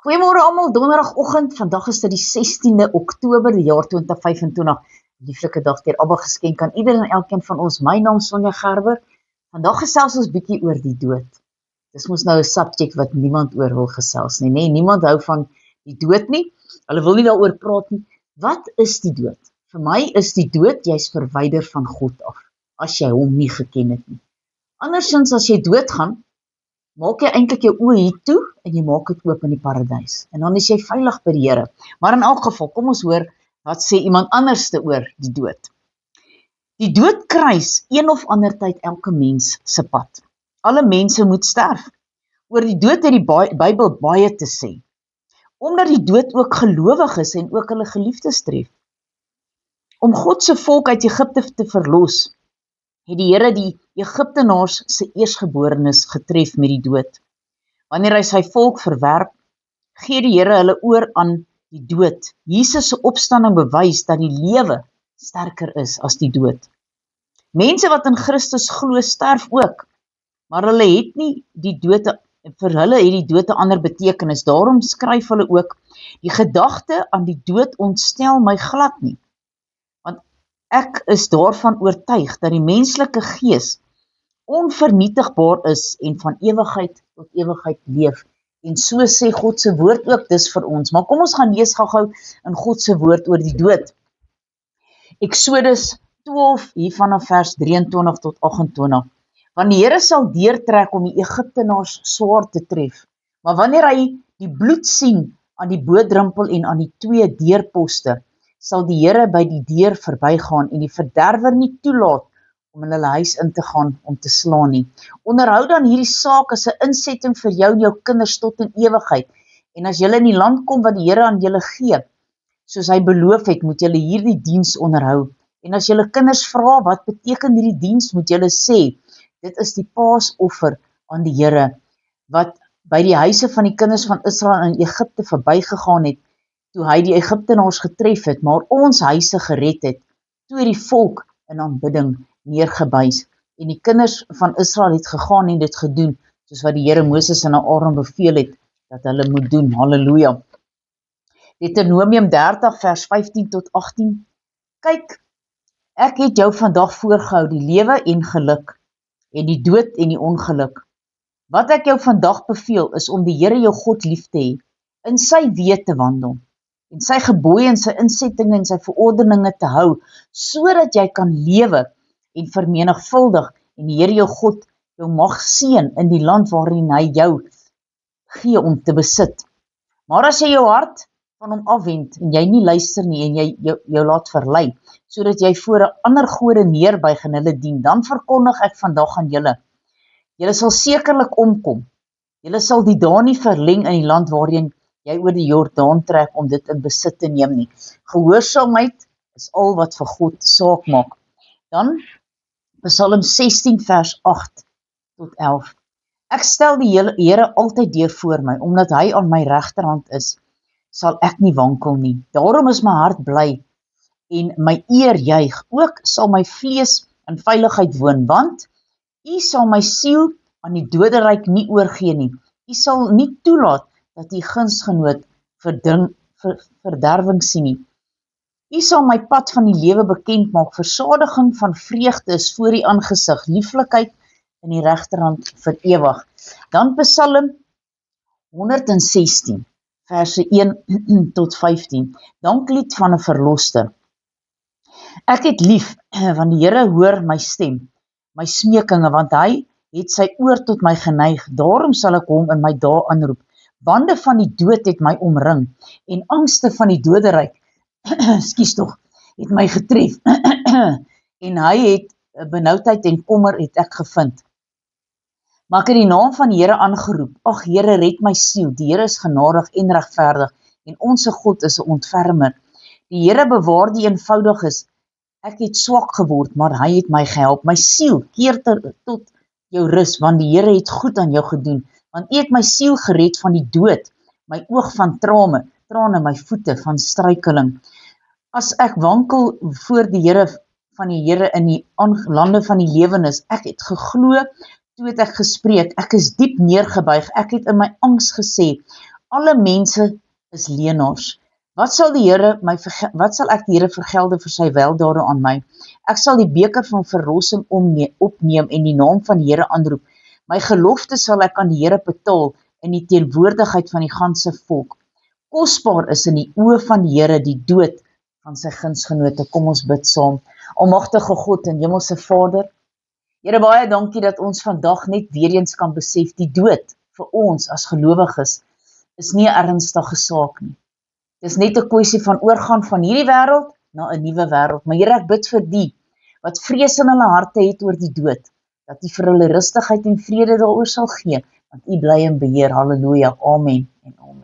Goeiemôre almal, donderdagoggend. Vandag is dit die 16de Oktober, die jaar 2025. Lieflike dag ter Abba geskenk aan ieder en elkeen van ons. My naam is Sonja Gerber. Vandag gesels ons bietjie oor die dood. Dis mos nou 'n subject wat niemand oor wil gesels nie, nê? Niemand hou van die dood nie. Hulle wil nie daaroor praat nie. Wat is die dood? Vir my is die dood jy's verwyder van God af, as jy hom nie geken het nie. Andersins as jy doodgaan, maak jy eintlik jou oë hier toe en jy maak dit oop in die paradys. En dan is jy veilig by die Here. Maar in elk geval, kom ons hoor wat sê iemand anderste oor die dood. Die dood kruis een of ander tyd elke mens se pad. Alle mense moet sterf. Oor die dood het die Bybel baie te sê. Omdat die dood ook gelowig is en ook hulle geliefdes tref. Om God se volk uit Egipte te verlos, het die Here die Egiptenaars se eersgeborenes getref met die dood. Wanneer hy sy volk verwerp, gee die Here hulle oor aan die dood. Jesus se opstanding bewys dat die lewe sterker is as die dood. Mense wat in Christus glo, sterf ook, maar hulle het nie die dood, vir hulle het die dood 'n ander betekenis. Daarom skryf hulle ook, die gedagte aan die dood ontstel my glad nie. Ek is daarvan oortuig dat die menslike gees onvernietigbaar is en van ewigheid tot ewigheid leef. En so sê God se woord ook dis vir ons. Maar kom ons gaan lees gou-gou in God se woord oor die dood. Eksodus 12 hier vanaf vers 23 tot 28. Want die Here sal deurtrek om die Egiptenaars swaar te tref. Maar wanneer hy die bloed sien aan die boodrempel en aan die twee deurposte, sal die Here by die deur verbygaan en die verderwer nie toelaat om in hulle huis in te gaan om te slaan nie. Onderhou dan hierdie saak as 'n insetting vir jou en jou kinders tot in ewigheid. En as julle in die land kom wat die Here aan julle gee, soos hy beloof het, moet julle hierdie diens onderhou. En as julle kinders vra wat beteken hierdie diens, moet julle sê, dit is die paasoffer aan die Here, wat by die huise van die kinders van Israel in Egipte verbygegaan het, toe hy die Egiptenaars getref het, maar ons huise gered het, toe het die volk in aanbidding neergebuis. En die kinders van Israel het gegaan en dit gedoen, soos wat die Here Moses en Aaron beveel het, dat hulle moet doen. Halleluja. Deuteronomium 30 vers 15 tot 18. Kyk, ek het jou vandag voorgehou, die lewe en geluk, en die dood en die ongeluk. Wat ek jou vandag beveel, is om die Here jou God lief te hê, in sy weë te wandel, en sy gebooie en sy insettinge en sy verordeninge te hou, sodat jy kan lewe en vermenigvuldig en die Here jou God jou mag seën in die land waarin hy jou gee om te besit. Maar as jy jou hart van hom afwend en jy nie luister nie en jy jou laat verlei, sodat jy voor 'n ander gode neerbuig en hulle dien, dan verkondig ek vandag aan julle, julle sal sekerlik omkom. Julle sal die dae nie verleng in die land waarin jy oor die Jordaan trek om dit in besit te neem nie. Gehoorsaamheid is al wat vir God saak maak. Dan Psalm 16 vers 8 tot 11. Ek stel die Here altyd deur voor my, omdat hy aan my regterhand is, sal ek nie wankel nie. Daarom is my hart bly en my eer juig. Ook sal my vlees in veiligheid woon, want U sal my siel aan die doderyk nie oorgee nie. U sal nie toelaat dat U gunsgenoot verderwing sien nie. U sal my pad van die lewe bekend maak, versadiging van vreugde is voor U aangesig, lieflikheid in die regterhand vir ewig. Dan Psalm 116, verse 1 tot 15, danklied van 'n verloste. Ek het lief, want die Here hoor my stem, my smekinge, want hy het sy oor tot my geneig, daarom sal ek hom in my dae aanroep. Bande van die dood het my omring, en angste van die doderyk, skies tog, het my getref, en hy het benoudheid en kommer het ek gevind. Maar ek het die naam van die Here aangeroep, ag Here, red my siel, die Here is genadig en regverdig, en onse God is 'n ontfermer. Die Here bewaar die eenvoudiges, ek het swak geword, maar hy het my gehelp. My siel keer tot jou rus, want die Here het goed aan jou gedoen, want U het my siel gered van die dood, my oog van trane, my voete van struikeling. As ek wankel voor die Here van die Here in die lande van die lewenis, ek het geglo, toe het ek gespreek, ek is diep neergebuig, ek het in my angs gesê, Alle mense is leenaars. Wat sal ek die Here vergelde vir sy weldade aan my? Ek sal die beker van verlossing opneem en die naam van die Here aanroep. My gelofte sal ek aan die Here betaal in die teenwoordigheid van die ganse volk. Kosbaar is in die oë van die Here die dood van sy gunsgenote. Kom ons bid saam. Almagtige God en Hemelse Vader, Here, baie dankie dat ons vandag net weer eens kan besef, die dood vir ons as gelowiges is nie 'n ernstige saak nie. Dis net 'n kwessie van oorgaan van hierdie wêreld na 'n nuwe wêreld. Maar Here, ek bid vir die wat vrees in hulle harte het oor die dood, dat U vir hulle rustigheid en vrede daaroor sal gee, want U bly in beheer. Halleluja. Amen en amen.